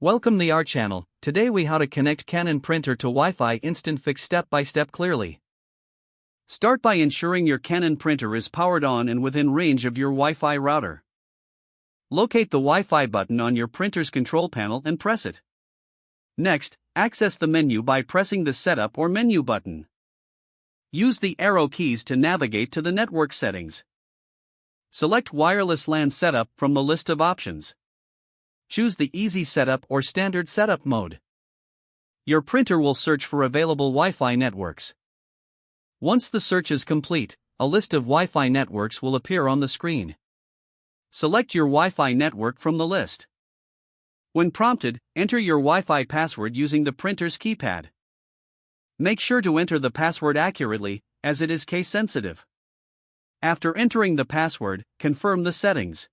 Welcome to our channel. Today we how to connect Canon printer to Wi-Fi instant fix step by step clearly. Start by ensuring your Canon printer is powered on and within range of your Wi-Fi router. Locate the Wi-Fi button on your printer's control panel and press it. Next, access the menu by pressing the Setup or Menu button. Use the arrow keys to navigate to the network settings. Select Wireless LAN Setup from the list of options. Choose the Easy Setup or Standard Setup mode. Your printer will search for available Wi-Fi networks. Once the search is complete, a list of Wi-Fi networks will appear on the screen. Select your Wi-Fi network from the list. When prompted, enter your Wi-Fi password using the printer's keypad. Make sure to enter the password accurately, as it is case sensitive. After entering the password, confirm the settings.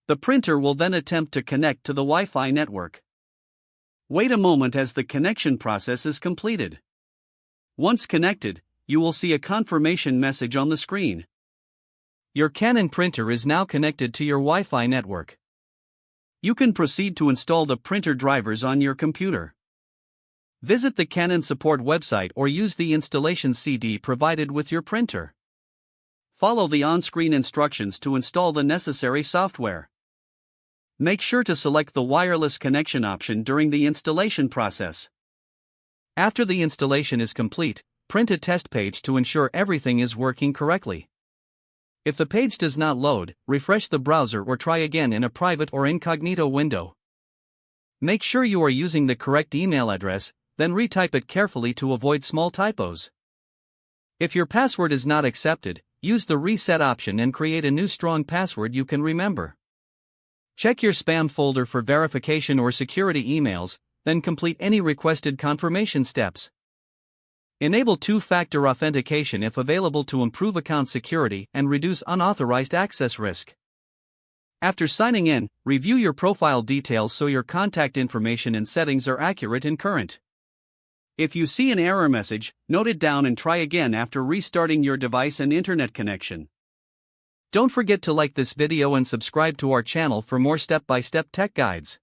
The printer will then attempt to connect to the Wi-Fi network. Wait a moment as the connection process is completed. Once connected, you will see a confirmation message on the screen. Your Canon printer is now connected to your Wi-Fi network. You can proceed to install the printer drivers on your computer. Visit the Canon support website or use the installation CD provided with your printer. Follow the on-screen instructions to install the necessary software. Make sure to select the wireless connection option during the installation process. After the installation is complete, print a test page to ensure everything is working correctly. If the page does not load, refresh the browser or try again in a private or incognito window. Make sure you are using the correct email address, then retype it carefully to avoid small typos. If your password is not accepted, use the reset option and create a new strong password you can remember. Check your spam folder for verification or security emails, then complete any requested confirmation steps. Enable two-factor authentication if available to improve account security and reduce unauthorized access risk. After signing in, review your profile details so your contact information and settings are accurate and current. If you see an error message, note it down and try again after restarting your device and internet connection. Don't forget to like this video and subscribe to our channel for more step-by-step tech guides.